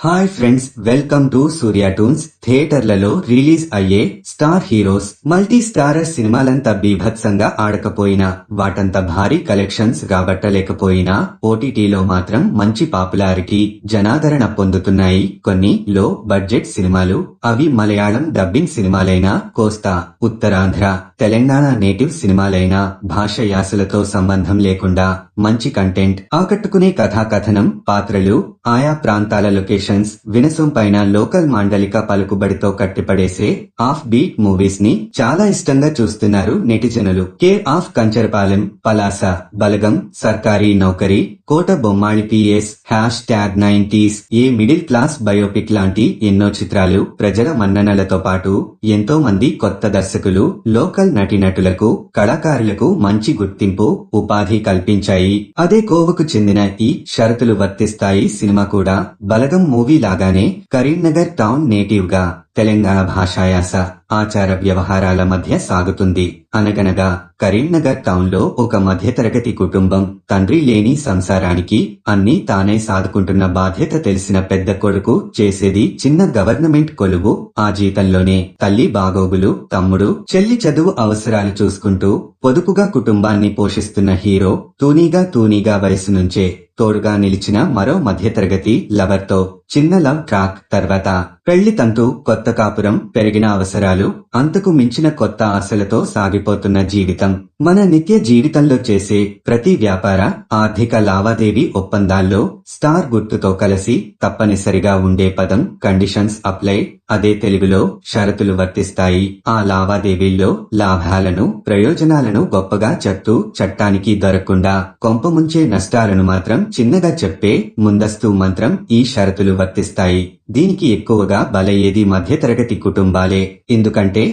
Hi friends, welcome to Surya tunes. థియేటర్లలో release అయ్యే star heroes multi starrer సినిమాలంతా బీభత్సంగా ఆడకపోయినా, వాటంత భారీ కలెక్షన్స్ రాబట్టలేకపోయినా ఓటీటీలో మాత్రం మంచి పాపులారిటీ, జనాదరణ పొందుతున్నాయి కొన్ని లో బడ్జెట్ సినిమాలు. అవి మలయాళం డబ్బింగ్ సినిమాలైనా, కోస్తా, ఉత్తరాంధ్ర, తెలంగాణ నేటివ్ సినిమాలైనా భాష యాసలతో సంబంధం లేకుండా మంచి కంటెంట్, ఆకట్టుకునే కథాకథనం, పాత్రలు, ఆయా ప్రాంతాల లొకేషన్స్, వినసొంపైన లోకల్ మాండలిక పలుకుబడితో కట్టిపడేసే ఆఫ్ బీట్ మూవీస్ ని చాలా ఇష్టంగా చూస్తున్నారు నెటిజనులు. కేర్ ఆఫ్ కంచరపాలెం, పలాస, బలగం, సర్కారీ నౌకరీ, కోట Bommali PS, #90s, a middle class biopic లాంటి ఎన్నో చిత్రాలు ప్రజల మన్ననలతో పాటు ఎంతో మంది కొత్త దర్శకులు, లోకల్ నటీనటులకు, కళాకారులకు మంచి గుర్తింపు, ఉపాధి కల్పించాయి. అదే కోవకు చెందిన ఈ షరతులు వర్తిస్తాయి సినిమా కూడా. బలగం మూవీ లాగానే కరీంనగర్ టౌన్ నేటివ్ గా తెలంగాణ భాషాయాస, ఆచార వ్యవహారాల మధ్య సాగుతుంది. అనగనగా కరీంనగర్ టౌన్ లో ఒక మధ్యతరగతి కుటుంబం, తండ్రి లేని సంసారానికి అన్నీ తానే సాదుకుంటున్న బాధ్యత తెలిసిన పెద్ద కొడుకు చేసేది చిన్న గవర్నమెంట్ కొలువు. ఆ జీతంలోనే తల్లి బాగోగులు, తమ్ముడు చెల్లి చదువు అవసరాలు చూసుకుంటూ పొదుపుగా కుటుంబాన్ని పోషిస్తున్న హీరో తూనీగా వయసు నుంచే తోడుగా నిలిచిన మరో మధ్యతరగతి లవర్ తో చిన్న లవ్ ట్రాక్, తర్వాత పెళ్లి తంతు, కొత్త కాపురం, పెరిగిన అవసరాలు, అంతకు మించిన కొత్త ఆశలతో సాగిపోతున్న జీవితం. మన నిత్య జీవితంలో చేసే ప్రతి వ్యాపార, ఆర్థిక లావాదేవీ ఒప్పందాల్లో స్టార్ గుర్తుతో కలిసి తప్పనిసరిగా ఉండే పదం కండిషన్స్ అప్లై. అదే తెలుగులో షరతులు వర్తిస్తాయి. ఆ లావాదేవీల్లో లాభాలను, ప్రయోజనాలను గొప్పగా చెప్తూ చట్టానికి దొరకకుండా కొంపముంచే నష్టాలను మాత్రం చిన్నగా చెప్పే ముందస్తు మంత్రం ఈ షరతులు వర్తిస్తాయి. దీనికి ఎక్కువగా బలయ్యేది మధ్యతరగతి కుటుంబాలే. ఎందుకంటే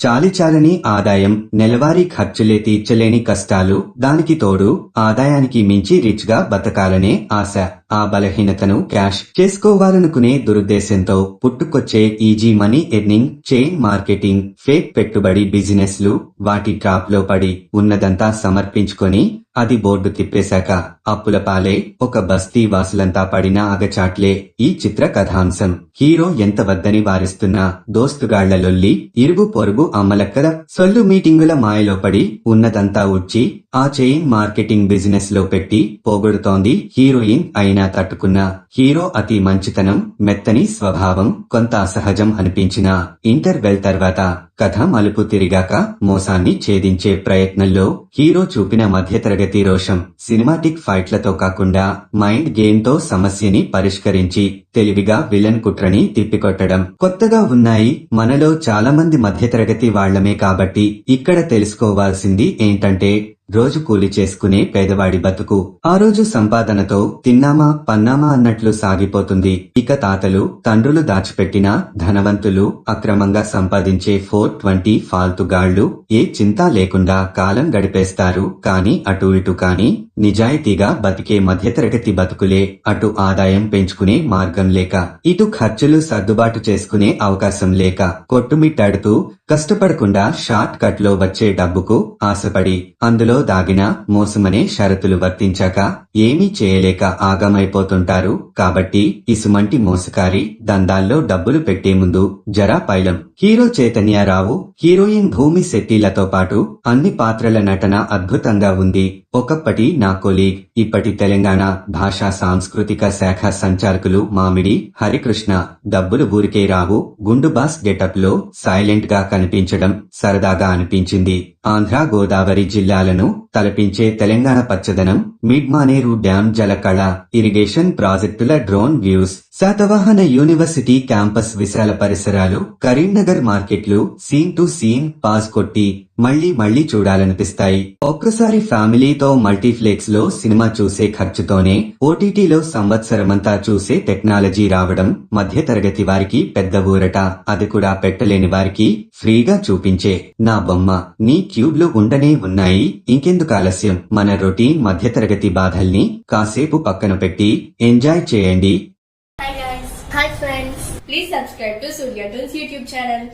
చాలిచాలని ఆదాయం, నెలవారీ ఖర్చులే తీర్చలేని కష్టాలు, దానికి తోడు ఆదాయానికి మించి రిచ్ గా బతకాలనే ఆశ. ఆ బలహీనతను క్యాష్ చేసుకోవాలనుకునే దురుద్దేశంతో పుట్టుకొచ్చే easy money earning, chain marketing, fake పెట్టుబడి బిజినెస్లు, వాటి ట్రాప్ లో పడి ఉన్నదంతా సమర్పించుకొని అది బోర్డు తిప్పేశాక అప్పుల పాలే ఒక బస్తీ వాసులంతా పడిన అగచాట్లే ఈ చిత్ర కథాంశం. హీరో ఎంత వద్దని వారిస్తున్నా దోస్తుగాళ్ల లొల్లి, ఇరుగు పొరుగు అమ్మలక్కల సొల్లు మీటింగుల మాయలో పడి ఉన్నదంతా ఉచ్చి ఆ చైన్ మార్కెటింగ్ బిజినెస్ లో పెట్టి పోగొడుతోంది హీరోయిన్. అయినా తట్టుకున్న హీరో అతి మంచితనం, మెత్తని స్వభావం కొంత అసహజం అనిపించిన ఇంటర్వెల్ తర్వాత కథ మలుపు తిరిగాక మోసాన్ని ఛేదించే ప్రయత్నంలో హీరో చూపిన మధ్యతరగతి రోషం, సినిమాటిక్ ఫైట్లతో కాకుండా మైండ్ గేమ్ తో సమస్యని పరిష్కరించి తెలివిగా విలన్ కుట్రని తిప్పికొట్టడం కొత్తగా ఉన్నాయి. మనలో చాలా మంది మధ్యతరగతి వాళ్లమే కాబట్టి ఇక్కడ తెలుసుకోవాల్సింది ఏంటంటే, రోజు కూలి చేసుకునే పేదవాడి బతుకు ఆ రోజు సంపాదనతో తిన్నామా పన్నామా అన్నట్లు సాగిపోతుంది. ఇక తాతలు, తండ్రులు దాచిపెట్టిన ధనవంతులు, అక్రమంగా సంపాదించే 420 ఫాల్తుగాళ్లు ఏ చింత లేకుండా కాలం గడిపేస్తారు. కాని అటు ఇటు కాని నిజాయితీగా బతికే మధ్యతరగతి బతుకులే. అటు ఆదాయం పెంచుకునే మార్గం లేక, ఇటు ఖర్చులు సర్దుబాటు చేసుకునే అవకాశం లేక కొట్టుమిట్టాడుతూ కష్టపడకుండా షార్ట్ కట్ లో వచ్చే డబ్బుకు ఆశపడి అందులో దాగిన మోసమనే షరతులు వర్తించాక ఏమీ చేయలేక ఆగమైపోతుంటారు. కాబట్టి ఇసుమంటి మోసకారి దందాల్లో డబ్బులు పెట్టే ముందు జరా పైలం. హీరో చైతన్యరావు, హీరోయిన్ భూమి శెట్టిలతో పాటు అన్ని పాత్రల నటన అద్భుతంగా ఉంది. ఒకప్పటి నా కొలీగ్, ఇప్పటి తెలంగాణ భాషా సాంస్కృతిక శాఖ సంచాలకులు మామిడి హరికృష్ణ డబ్బులు ఊరికే రావు గుండు బాస్ గెటప్ లో సైలెంట్ గా కనిపించడం సరదాగా అనిపించింది. ఆంధ్ర గోదావరి జిల్లాలను తలపించే తెలంగాణ పచ్చదనం, మిడ్ మానేరు డ్యాం జలకళ, ఇరిగేషన్ ప్రాజెక్టుల drone views, Satavahana university campus విశాల పరిసరాలు, కరీంనగర్ మార్కెట్లు సీన్ టు సీన్ పాస్ కొట్టి మళ్లీ చూడాలనిపిస్తాయి. ఒక్కసారి ఫ్యామిలీతో మల్టీప్లెక్స్ లో సినిమా చూసే ఖర్చుతోనే ఓటీటీలో సంవత్సరమంతా చూసే టెక్నాలజీ రావడం మధ్యతరగతి వారికి పెద్ద ఊరట. అది కూడా పెట్టలేని వారికి ఫ్రీగా చూపించే నా బొమ్మ నీ క్యూబ్లు ఉండనే ఉన్నాయి. ఇంకెందుకు ఆలస్యం, మన రొటీన్ మధ్యతరగతి బాధల్ని కాసేపు పక్కన పెట్టి ఎంజాయ్ చేయండి. Hi guys. Hi friends. Please subscribe to Surya Toons YouTube channel.